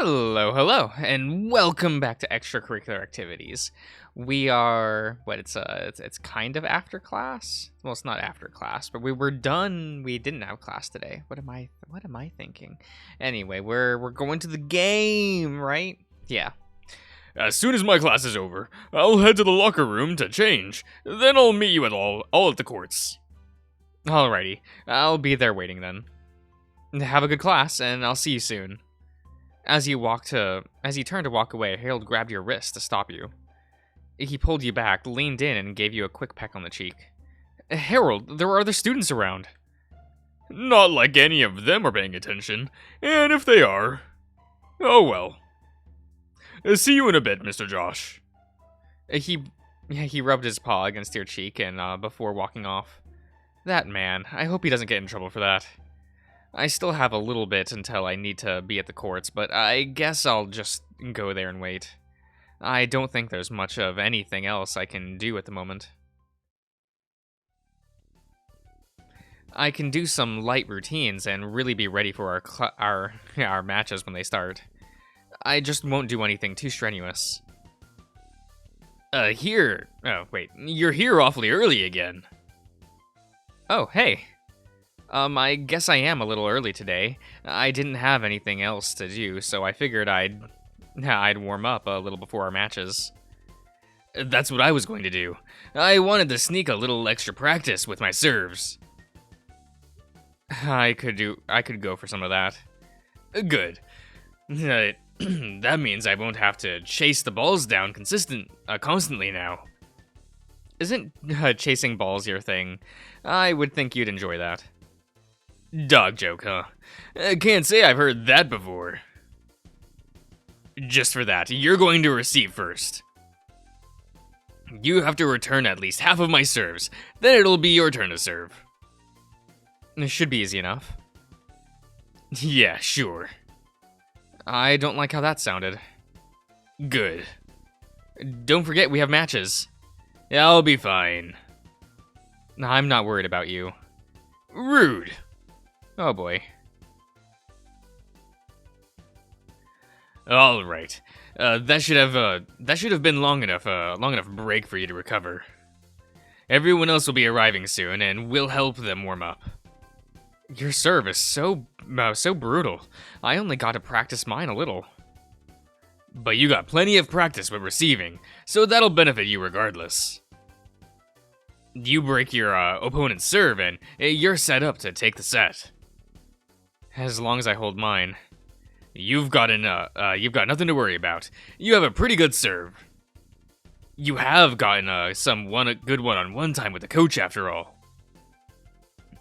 Hello, and welcome back to Extracurricular Activities. We are it's kind of after class. Well, it's not after class, but we were done. We didn't have class today. What am I thinking? Anyway, we're going to the game, right? Yeah. As soon as my class is over, I'll head to the locker room to change. Then I'll meet you at all at the courts. Alrighty, I'll be there waiting then. Have a good class, and I'll see you soon. As you turned to walk away, Harold grabbed your wrist to stop you. He pulled you back, leaned in, and gave you a quick peck on the cheek. Harold, there are other students around. Not like any of them are paying attention, and if they are, oh well. See you in a bit, Mr. Josh. He rubbed his paw against your cheek and before walking off. That man, I hope he doesn't get in trouble for that. I still have a little bit until I need to be at the courts, but I guess I'll just go there and wait. I don't think there's much of anything else I can do at the moment. I can do some light routines and really be ready for our matches when they start. I just won't do anything too strenuous. Oh, wait, you're here awfully early again. Oh, hey. I guess I am a little early today. I didn't have anything else to do, so I figured I'd warm up a little before our matches. That's what I was going to do. I wanted to sneak a little extra practice with my serves. I could go for some of that. Good. That means I won't have to chase the balls down constantly now. Isn't chasing balls your thing? I would think you'd enjoy that. Dog joke, huh? Can't say I've heard that before. Just for that, you're going to receive first. You have to return at least half of my serves, then it'll be your turn to serve. It should be easy enough. Yeah, sure. I don't like how that sounded. Good. Don't forget we have matches. I'll be fine. I'm not worried about you. Rude. Oh boy. All right. That should have been long enough break for you to recover. Everyone else will be arriving soon, and we'll help them warm up. Your serve is so brutal. I only got to practice mine a little. But you got plenty of practice with receiving, so that'll benefit you regardless. You break your opponent's serve, and you're set up to take the set. As long as I hold mine. You've got nothing to worry about. You have a pretty good serve. You have gotten some good one-on-one time with the coach after all.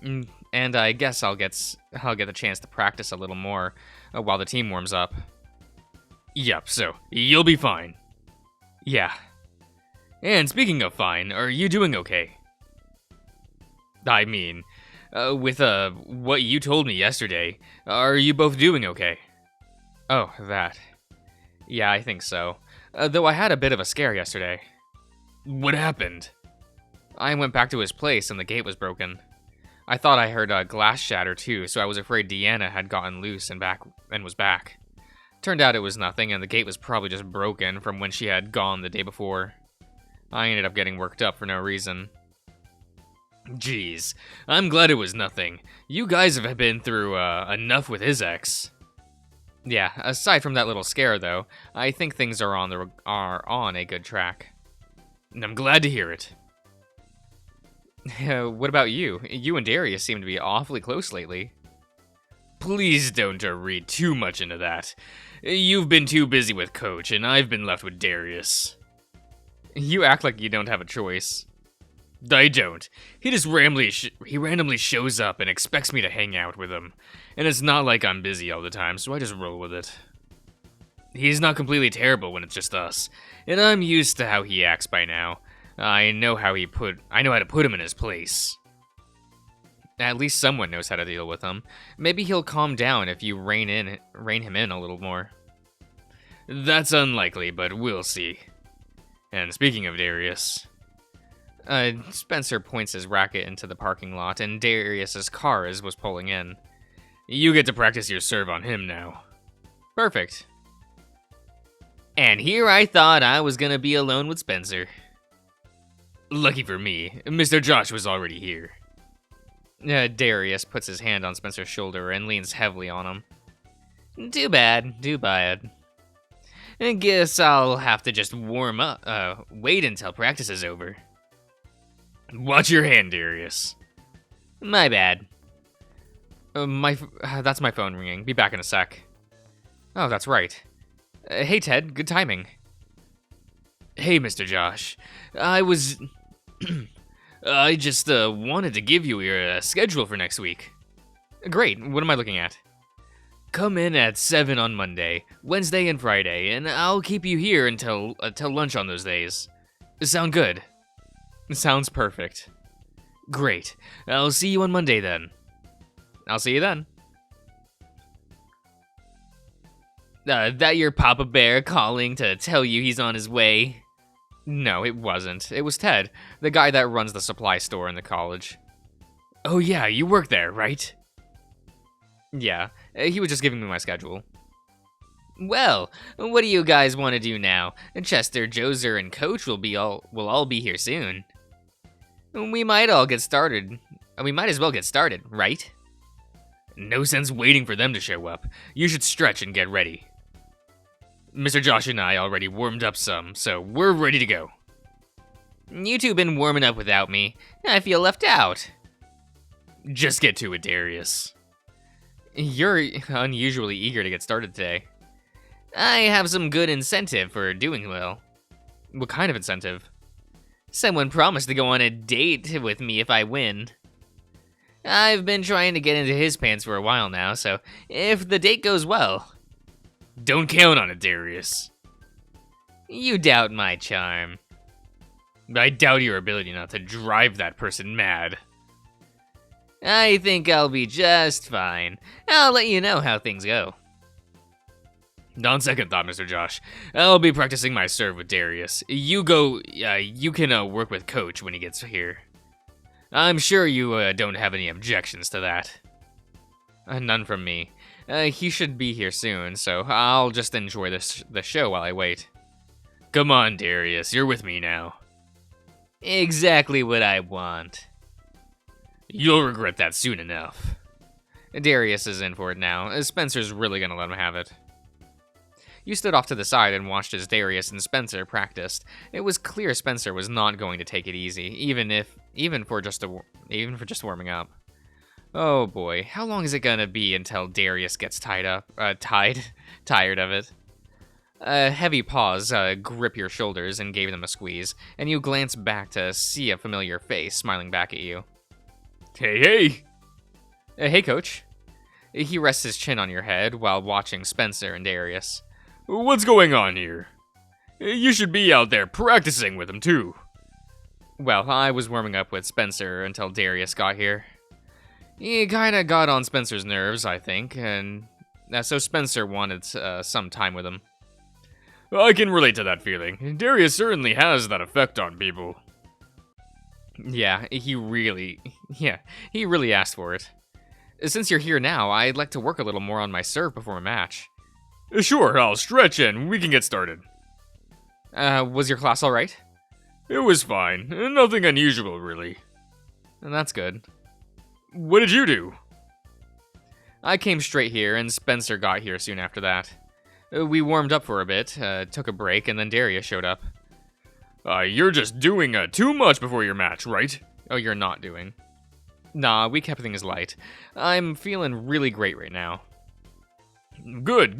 And I guess I'll get the chance to practice a little more while the team warms up. Yep, so you'll be fine. Yeah. And speaking of fine, are you doing okay? I mean, with what you told me yesterday, are you both doing okay? Oh, that. Yeah, I think so. Though I had a bit of a scare yesterday. What happened? I went back to his place and the gate was broken. I thought I heard a glass shatter too, so I was afraid Deanna had gotten loose and was back. Turned out it was nothing, and the gate was probably just broken from when she had gone the day before. I ended up getting worked up for no reason. Jeez, I'm glad it was nothing. You guys have been through enough with his ex. Yeah, aside from that little scare though, I think things are on a good track. I'm glad to hear it. What about you? You and Darius seem to be awfully close lately. Please don't read too much into that. You've been too busy with Coach, and I've been left with Darius. You act like you don't have a choice. I don't. He just randomly shows up and expects me to hang out with him. And it's not like I'm busy all the time, so I just roll with it. He's not completely terrible when it's just us, and I'm used to how he acts by now. I know how to put him in his place. At least someone knows how to deal with him. Maybe he'll calm down if you rein him in a little more. That's unlikely, but we'll see. And speaking of Darius... Spencer points his racket into the parking lot, and Darius's car was pulling in. You get to practice your serve on him now. Perfect. And here I thought I was gonna be alone with Spencer. Lucky for me, Mr. Josh was already here. Darius puts his hand on Spencer's shoulder and leans heavily on him. Too bad, too bad. I guess I'll have to just wait until practice is over. Watch your hand, Darius. My bad. That's my phone ringing. Be back in a sec. Oh, that's right. Hey, Ted. Good timing. Hey, Mr. Josh. I just wanted to give you your schedule for next week. Great. What am I looking at? Come in at 7 on Monday, Wednesday, and Friday, and I'll keep you here until lunch on those days. Sound good? Sounds perfect. Great. I'll see you on Monday then. I'll see you then. That your Papa Bear calling to tell you he's on his way? No, it wasn't. It was Ted, the guy that runs the supply store in the college. Oh yeah, you work there, right? Yeah, he was just giving me my schedule. Well, what do you guys want to do now? Chester, Joser, and Coach will all be here soon. We might all get started. We might as well get started, right? No sense waiting for them to show up. You should stretch and get ready. Mr. Josh and I already warmed up some, so we're ready to go. You two been warming up without me. I feel left out. Just get to it, Darius. You're unusually eager to get started today. I have some good incentive for doing well. What kind of incentive? Someone promised to go on a date with me if I win. I've been trying to get into his pants for a while now, so if the date goes well... Don't count on it, Darius. You doubt my charm. I doubt your ability not to drive that person mad. I think I'll be just fine. I'll let you know how things go. On second thought, Mr. Josh, I'll be practicing my serve with Darius. You can work with Coach when he gets here. I'm sure you don't have any objections to that. None from me. He should be here soon, so I'll just enjoy the show while I wait. Come on, Darius, you're with me now. Exactly what I want. You'll regret that soon enough. Darius is in for it now. Spencer's really gonna let him have it. You stood off to the side and watched as Darius and Spencer practiced. It was clear Spencer was not going to take it easy, even for just warming up. Oh boy, how long is it gonna be until Darius gets tired of it? A heavy paws grip your shoulders and gave them a squeeze, and you glance back to see a familiar face smiling back at you. Hey! Hey, Coach. He rests his chin on your head while watching Spencer and Darius. What's going on here? You should be out there practicing with him, too. Well, I was warming up with Spencer until Darius got here. He kinda got on Spencer's nerves, I think, and so Spencer wanted some time with him. I can relate to that feeling. Darius certainly has that effect on people. Yeah, he really asked for it. Since you're here now, I'd like to work a little more on my serve before a match. Sure, I'll stretch and we can get started. Was your class alright? It was fine. Nothing unusual, really. That's good. What did you do? I came straight here, and Spencer got here soon after that. We warmed up for a bit, took a break, and then Darius showed up. You're just doing too much before your match, right? Oh, you're not doing. Nah, we kept things light. I'm feeling really great right now. Good.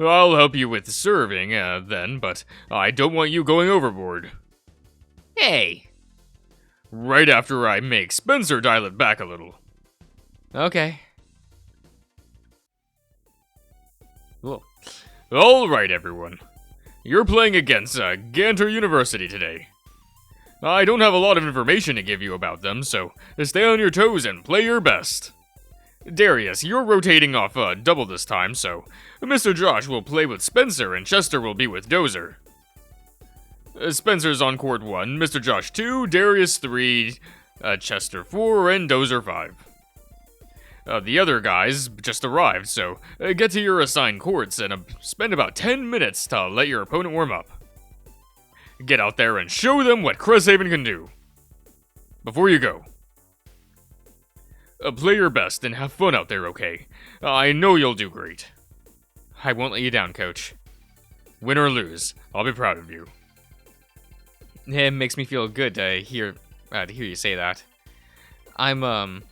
I'll help you with serving, then, but I don't want you going overboard. Hey! Right after I make Spencer dial it back a little. Okay. Cool. Alright, everyone. You're playing against Ganter University today. I don't have a lot of information to give you about them, so stay on your toes and play your best. Darius, you're rotating off double this time, so Mr. Josh will play with Spencer and Chester will be with Dozer. Spencer's on court 1, Mr. Josh 2, Darius 3, Chester 4, and Dozer 5. The other guys just arrived, so get to your assigned courts and spend about 10 minutes to let your opponent warm up. Get out there and show them what Cresthaven can do. Before you go, play your best and have fun out there, okay? I know you'll do great. I won't let you down, Coach. Win or lose, I'll be proud of you. It makes me feel good to hear you say that. I'm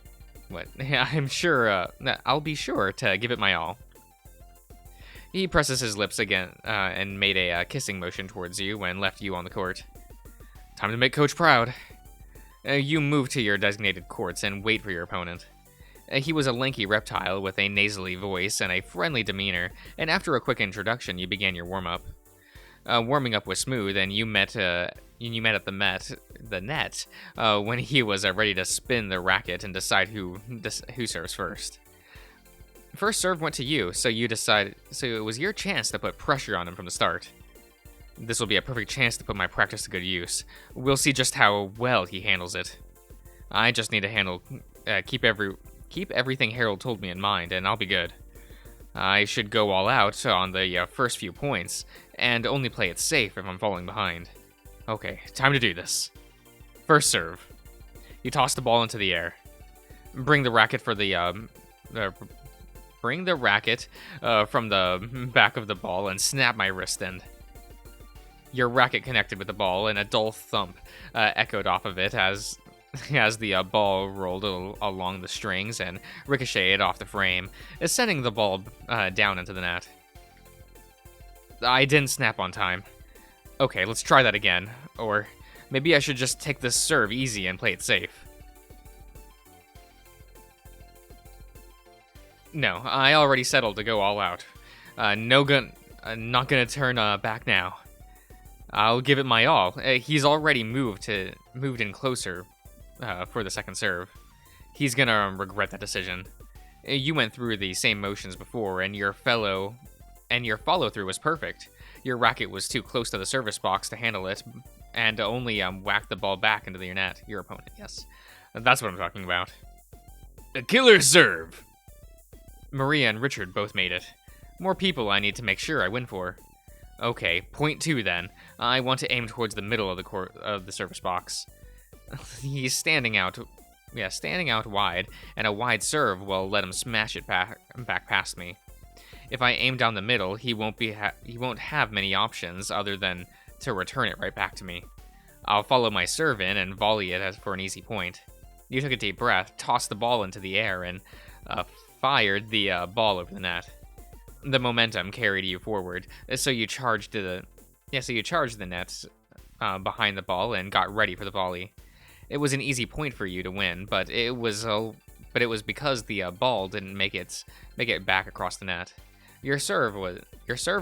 sure, I'll be sure to give it my all. He presses his lips again and made a kissing motion towards you and left you on the court. Time to make Coach proud. You move to your designated courts and wait for your opponent. He was a lanky reptile with a nasally voice and a friendly demeanor, and after a quick introduction, you began your warm-up. Warming up was smooth, and you met at the net when he was ready to spin the racket and decide who serves first. First serve went to you, so it was your chance to put pressure on him from the start. This will be a perfect chance to put my practice to good use. We'll see just how well he handles it. I just need to keep everything Harold told me in mind, and I'll be good. I should go all out on the first few points, and only play it safe if I'm falling behind. Okay, time to do this. First serve. You toss the ball into the air. Bring the racket from the back of the ball and snap my wrist end. Your racket connected with the ball, and a dull thump echoed off of it as the ball rolled along the strings and ricocheted off the frame, sending the ball down into the net. I didn't snap on time. Okay, let's try that again. Or maybe I should just take this serve easy and play it safe. No, I already settled to go all out. Not gonna turn back now. I'll give it my all. He's already moved in closer for the second serve. He's gonna regret that decision. You went through the same motions before, and your follow-through was perfect. Your racket was too close to the service box to handle it, and only whacked the ball back into your net. Your opponent, yes. That's what I'm talking about. A killer serve! Maria and Richard both made it. More people I need to make sure I win for. Okay, point 2 then. I want to aim towards the middle of the service box. He's standing out wide, and a wide serve will let him smash it back past me. If I aim down the middle, he won't have many options other than to return it right back to me. I'll follow my serve in and volley it for an easy point. You took a deep breath, tossed the ball into the air, and fired the ball over the net. The momentum carried you forward, so you charged the nets behind the ball and got ready for the volley. It was an easy point for you to win, but it was because the ball didn't make it back across the net. Your serve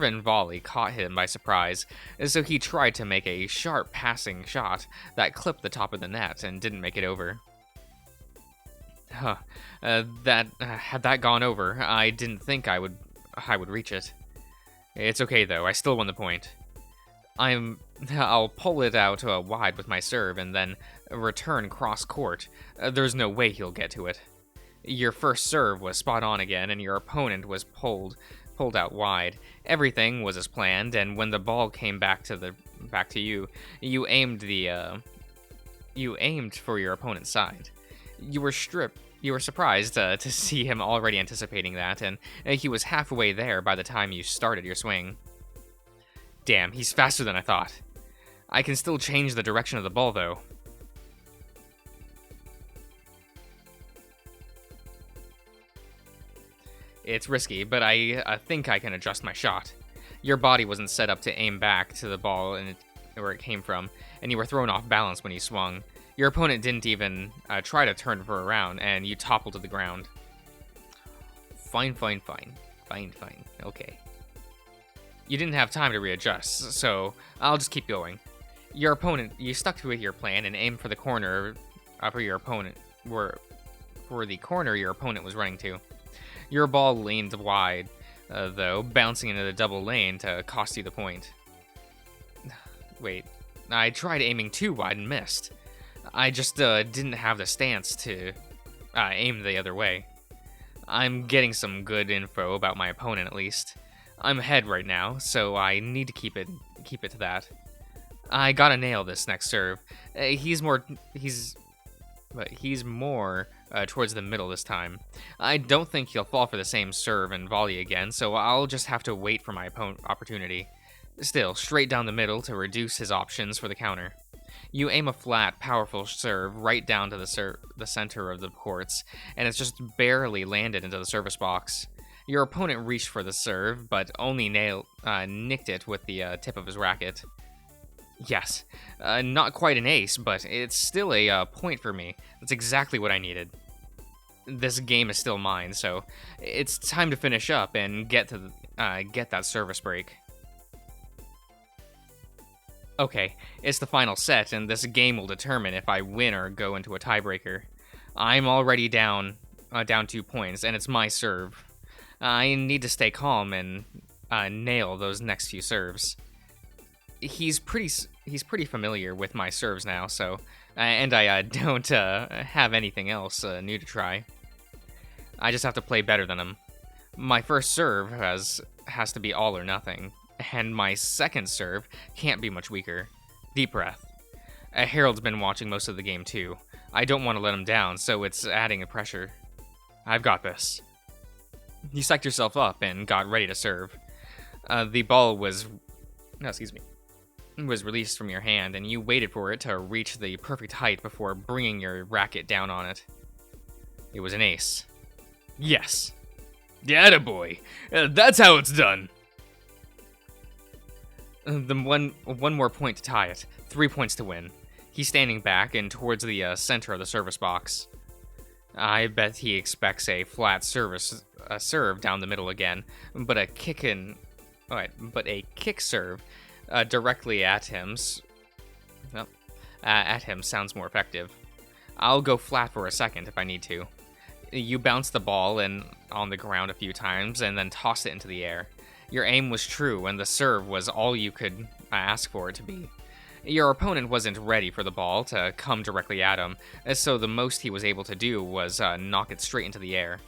and volley caught him by surprise, so he tried to make a sharp passing shot that clipped the top of the net and didn't make it over. Had that gone over, I didn't think I would reach it. It's okay though, I still won the point. I'll pull it out wide with my serve and then return cross court. There's no way he'll get to it. Your first serve was spot on again, and your opponent was pulled out wide. Everything was as planned, and when the ball came back to you, you aimed for your opponent's side. You were surprised to see him already anticipating that, and he was halfway there by the time you started your swing. Damn, he's faster than I thought. I can still change the direction of the ball, though. It's risky, but I think I can adjust my shot. Your body wasn't set up to aim back to the ball where it came from, and you were thrown off balance when you swung. Your opponent didn't even try to turn for a round, and you toppled to the ground. Fine. Okay. You didn't have time to readjust, so I'll just keep going. You stuck to your plan and aimed for the corner for your opponent, for the corner your opponent was running to. Your ball leaned wide, though, bouncing into the double lane to cost you the point. Wait, I tried aiming too wide and missed. I just didn't have the stance to aim the other way. I'm getting some good info about my opponent at least. I'm ahead right now, so I need to keep it to that. I gotta nail this next serve. He's more towards the middle this time. I don't think he'll fall for the same serve and volley again, so I'll just have to wait for my opportunity. Still, straight down the middle to reduce his options for the counter. You aim a flat, powerful serve right down to the center of the courts, and it's just barely landed into the service box. Your opponent reached for the serve, but only nicked it with the tip of his racket. Yes, not quite an ace, but it's still a point for me. That's exactly what I needed. This game is still mine, so it's time to finish up and get that service break. Okay, it's the final set, and this game will determine if I win or go into a tiebreaker. I'm already down 2 points, and it's my serve. I need to stay calm and nail those next few serves. He's pretty familiar with my serves now, so and I don't have anything else new to try. I just have to play better than him. My first serve has to be all or nothing, and my second serve can't be much weaker. Deep breath. Harold's been watching most of the game too. I don't want to let him down, so it's adding a pressure. I've got this. You psyched yourself up and got ready to serve. The ball was released from your hand, and you waited for it to reach the perfect height before bringing your racket down on it. It was an ace. Yes. Yeah, attaboy. That's how it's done. The one more point to tie it. 3 points to win. He's standing back and towards the center of the service box. I bet he expects a flat serve down the middle again, but a kick serve directly at him sounds more effective. I'll go flat for a second if I need to. You bounce the ball on the ground a few times and then toss it into the air. Your aim was true, and the serve was all you could ask for it to be. Your opponent wasn't ready for the ball to come directly at him, so the most he was able to do was knock it straight into the air.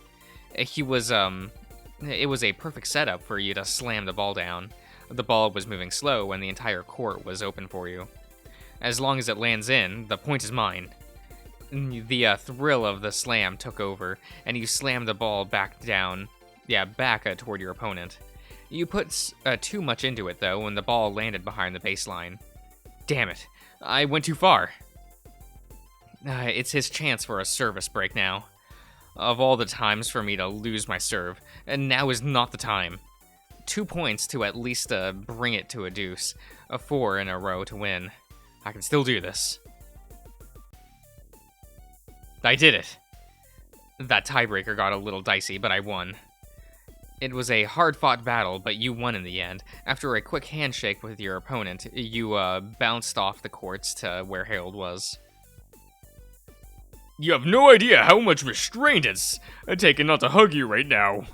It was a perfect setup for you to slam the ball down. The ball was moving slow, and the entire court was open for you. As long as it lands in, the point is mine. The thrill of the slam took over, and you slammed the ball back toward your opponent. You put too much into it, though, when the ball landed behind the baseline. Damn it, I went too far. It's his chance for a service break now. Of all the times for me to lose my serve, and now is not the time. 2 points to at least bring it to a deuce, 4 in a row to win. I can still do this. I did it. That tiebreaker got a little dicey, but I won. It was a hard-fought battle, but you won in the end. After a quick handshake with your opponent, you bounced off the courts to where Harold was. You have no idea how much restraint it's taken not to hug you right now.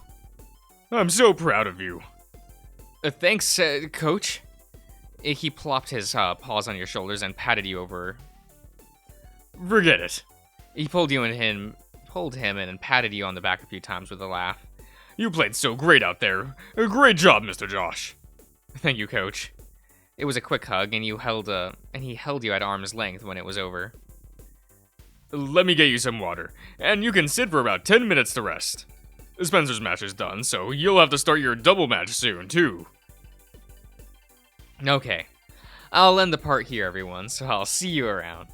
I'm so proud of you. Thanks, Coach. He plopped his paws on your shoulders and patted you over. Forget it. He pulled him in and patted you on the back a few times with a laugh. You played so great out there. Great job, Mr. Josh. Thank you, Coach. It was a quick hug, and he held you at arm's length when it was over. Let me get you some water, and you can sit for about 10 minutes to rest. Spencer's match is done, so you'll have to start your double match soon, too. Okay. I'll end the part here, everyone, so I'll see you around.